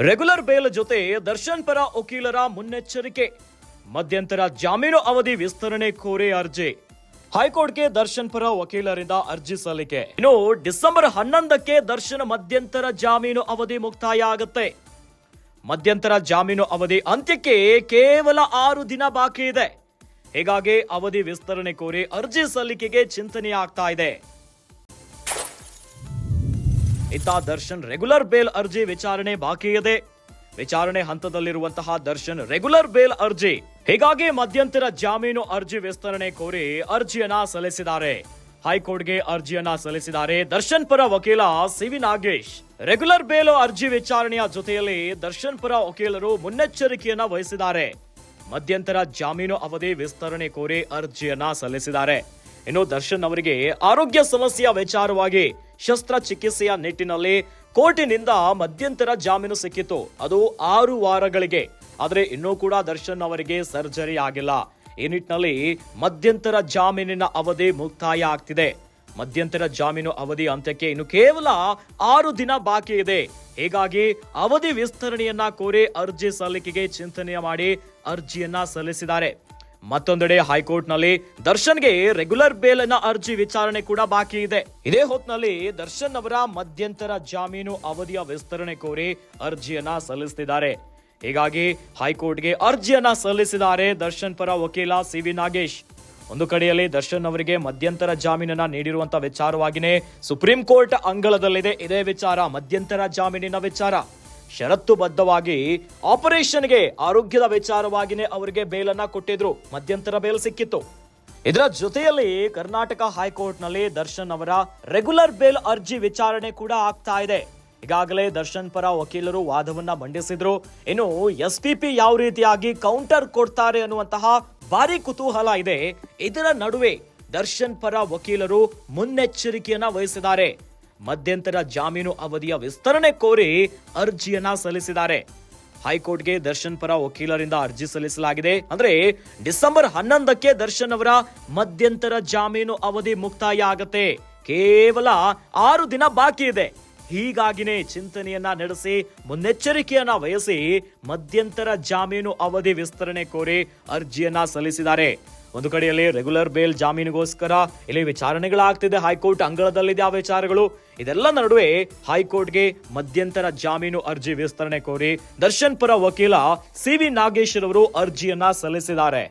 Regular bale ಜೊತೆ ದರ್ಶನ್ ಪರ ವಕೀಲರ ಮುನ್ನೆಚ್ಚರಿಕೆ. ಮಧ್ಯಂತರ ಜಾಮೀನು ಅವಧಿ ವಿಸ್ತರಣೆ ಕೋರಿ ಅರ್ಜಿ. ಹೈಕೋರ್ಟ್ಗೆ ದರ್ಶನ್ ಪರ ವಕೀಲರಿಂದ ಅರ್ಜಿ ಸಲ್ಲಿಕೆ. ಇನ್ನು ಡಿಸೆಂಬರ್ 11ಕ್ಕೆ ದರ್ಶನ್ ಮಧ್ಯಂತರ ಜಾಮೀನು ಅವಧಿ ಮುಕ್ತಾಯ ಆಗುತ್ತೆ. ಮಧ್ಯಂತರ ಜಾಮೀನು ಅವಧಿ ಅಂತ್ಯಕ್ಕೆ ಕೇವಲ 6 ದಿನ ಬಾಕಿ ಇದೆ. ಹೀಗಾಗಿ ಅವಧಿ ವಿಸ್ತರಣೆ ಕೋರಿ ಅರ್ಜಿ ಸಲ್ಲಿಕೆಗೆ ಚಿಂತನೆ ಆಗ್ತಾ ಇದೆ. ಇತ್ತ ದರ್ಶನ್ ರೆಗ್ಯುಲರ್ ಬೇಲ್ ಅರ್ಜಿ ವಿಚಾರಣೆ ಬಾಕಿ ಇದೆ. ವಿಚಾರಣೆ ಹಂತದಲ್ಲಿರುವಂತಹ ದರ್ಶನ್ ರೆಗ್ಯುಲರ್ ಬೇಲ್ ಅರ್ಜಿ, ಹೀಗಾಗಿ ಮಧ್ಯಂತರ ಜಾಮೀನು ಅರ್ಜಿ ವಿಸ್ತರಣೆ ಕೋರಿ ಅರ್ಜಿಯನ್ನ ಸಲ್ಲಿಸಿದ್ದಾರೆ. ಹೈಕೋರ್ಟ್ಗೆ ಅರ್ಜಿಯನ್ನ ಸಲ್ಲಿಸಿದ್ದಾರೆ ದರ್ಶನ್ ಪರ ವಕೀಲ ಸಿ.ವಿ. ನಾಗೇಶ್. ರೆಗ್ಯುಲರ್ ಬೇಲ್ ಅರ್ಜಿ ವಿಚಾರಣೆಯ ಜೊತೆಯಲ್ಲಿ ದರ್ಶನ್ ಪರ ವಕೀಲರು ಮುನ್ನೆಚ್ಚರಿಕೆಯನ್ನ ವಹಿಸಿದ್ದಾರೆ. ಮಧ್ಯಂತರ ಜಾಮೀನು ಅವಧಿ ವಿಸ್ತರಣೆ ಕೋರಿ ಅರ್ಜಿಯನ್ನ ಸಲ್ಲಿಸಿದ್ದಾರೆ. ಇನ್ನು ದರ್ಶನ್ ಅವರಿಗೆ ಆರೋಗ್ಯ ಸಮಸ್ಯೆಯ ವಿಚಾರವಾಗಿ ಶಸ್ತ್ರಚಿಕಿತ್ಸೆಯ ನಿಟ್ಟಿನಲ್ಲಿ ಕೋರ್ಟಿನಿಂದ ಮಧ್ಯಂತರ ಜಾಮೀನು ಸಿಕ್ಕಿತ್ತು. ಅದು 6 ವಾರಗಳಿಗೆ. ಆದರೆ ಇನ್ನೂ ಕೂಡ ದರ್ಶನ್ ಅವರಿಗೆ ಸರ್ಜರಿ ಆಗಿಲ್ಲ. ಈ ನಿಟ್ಟಿನಲ್ಲಿ ಮಧ್ಯಂತರ ಜಾಮೀನಿನ ಅವಧಿ ಮುಕ್ತಾಯ ಆಗ್ತಿದೆ. ಮಧ್ಯಂತರ ಜಾಮೀನು ಅವಧಿ ಅಂತ್ಯಕ್ಕೆ ಇನ್ನು ಕೇವಲ 6 ದಿನ ಬಾಕಿ ಇದೆ. ಹೀಗಾಗಿ ಅವಧಿ ವಿಸ್ತರಣೆಯನ್ನ ಕೋರಿ ಅರ್ಜಿ ಸಲ್ಲಿಕೆಗೆ ಚಿಂತನೆ ಮಾಡಿ ಅರ್ಜಿಯನ್ನ ಸಲ್ಲಿಸಿದ್ದಾರೆ. ಮತ್ತೊಂದೆಡೆ ಹೈಕೋರ್ಟ್ ನಲ್ಲಿ ದರ್ಶನ್ಗೆ ರೆಗ್ಯುಲರ್ ಬೇಲ್ ನ ಅರ್ಜಿ ವಿಚಾರಣೆ ಕೂಡ ಬಾಕಿ ಇದೆ. ಇದೇ ಹೊತ್ತಿನಲ್ಲಿ ದರ್ಶನ್ ಅವರ ಮಧ್ಯಂತರ ಜಾಮೀನು ಅವಧಿಯ ವಿಸ್ತರಣೆ ಕೋರಿ ಅರ್ಜಿಯನ್ನ ಸಲ್ಲಿಸುತ್ತಿದ್ದಾರೆ. ಹೀಗಾಗಿ ಹೈಕೋರ್ಟ್ಗೆ ಅರ್ಜಿಯನ್ನ ಸಲ್ಲಿಸಿದ್ದಾರೆ ದರ್ಶನ್ ಪರ ವಕೀಲ ಸಿ.ವಿ. ನಾಗೇಶ್. ಒಂದು ಕಡೆಯಲ್ಲಿ ದರ್ಶನ್ ಅವರಿಗೆ ಮಧ್ಯಂತರ ಜಾಮೀನನ್ನ ನೀಡಿರುವಂತಹ ವಿಚಾರವಾಗಿನೇ ಸುಪ್ರೀಂ ಕೋರ್ಟ್ ಅಂಗಳದಲ್ಲಿದೆ ಇದೇ ವಿಚಾರ, ಮಧ್ಯಂತರ ಜಾಮೀನಿನ ವಿಚಾರ. ಷರತ್ತುಬದ್ಧವಾಗಿ ಆಪರೇಷನ್ಗೆ ಆರೋಗ್ಯದ ವಿಚಾರವಾಗಿನೇ ಅವರಿಗೆ ಬೇಲನ್ನ ಕೊಟ್ಟಿದ್ರು. ಮಧ್ಯಂತರ ಬೇಲ್ ಸಿಕ್ಕಿತ್ತು. ಇದರ ಜೊತೆಯಲ್ಲಿ ಕರ್ನಾಟಕ ಹೈಕೋರ್ಟ್ ನಲ್ಲಿ ದರ್ಶನ್ ಅವರ ರೆಗ್ಯುಲರ್ ಬೇಲ್ ಅರ್ಜಿ ವಿಚಾರಣೆ ಕೂಡ ಆಗ್ತಾ ಇದೆ. ಈಗಾಗಲೇ ದರ್ಶನ್ ಪರ ವಕೀಲರು ವಾದವನ್ನ ಮಂಡಿಸಿದ್ರು. ಇನ್ನು ಎಸ್ಪಿಪಿ ಯಾವ ರೀತಿಯಾಗಿ ಕೌಂಟರ್ ಕೊಡ್ತಾರೆ ಅನ್ನುವಂತಹ ಭಾರಿ ಕುತೂಹಲ ಇದೆ. ಇದರ ನಡುವೆ ದರ್ಶನ್ ಪರ ವಕೀಲರು ಮುನ್ನೆಚ್ಚರಿಕೆಯನ್ನ ವಹಿಸಿದ್ದಾರೆ. ಮಧ್ಯಂತರ ಜಾಮೀನು ಅವಧಿಯ ವಿಸ್ತರಣೆ ಕೋರಿ ಅರ್ಜಿಯನ್ನ ಸಲ್ಲಿಸಿದ್ದಾರೆ. ಹೈಕೋರ್ಟ್ಗೆ ದರ್ಶನ್ ಪರ ವಕೀಲರಿಂದ ಅರ್ಜಿ ಸಲ್ಲಿಸಲಾಗಿದೆ. ಅಂದ್ರೆ ಡಿಸೆಂಬರ್ 11ಕ್ಕೆ ದರ್ಶನ್ ಅವರ ಮಧ್ಯಂತರ ಜಾಮೀನು ಅವಧಿ ಮುಕ್ತಾಯ ಆಗತ್ತೆ. ಕೇವಲ 6 ದಿನ ಬಾಕಿ ಇದೆ. ಹೀಗಾಗಿನೇ ಚಿಂತನೆಯನ್ನ ನಡೆಸಿ ಮುನ್ನೆಚ್ಚರಿಕೆಯನ್ನ ವಹಿಸಿ ಮಧ್ಯಂತರ ಜಾಮೀನು ಅವಧಿ ವಿಸ್ತರಣೆ ಕೋರಿ ಅರ್ಜಿಯನ್ನ ಸಲ್ಲಿಸಿದ್ದಾರೆ. ಒಂದು ಕಡೆಯಲ್ಲಿ ರೆಗ್ಯುಲರ್ ಬೇಲ್ ಜಾಮೀನಿಗೋಸ್ಕರ ಇಲ್ಲಿ ವಿಚಾರಣೆಗಳಾಗ್ತಿದೆ. ಹೈಕೋರ್ಟ್ ಅಂಗಳದಲ್ಲಿದೆ ಆ ವಿಚಾರಗಳು. ಇದೆಲ್ಲ ನಡುವೆ ಹೈಕೋರ್ಟ್ಗೆ ಮಧ್ಯಂತರ ಜಾಮೀನು ಅರ್ಜಿ ವಿಸ್ತರಣೆ ಕೋರಿ ದರ್ಶನ್ ಪರ ವಕೀಲ ಸಿ.ವಿ. ನಾಗೇಶ್ ರವರು ಅರ್ಜಿಯನ್ನ ಸಲ್ಲಿಸಿದ್ದಾರೆ.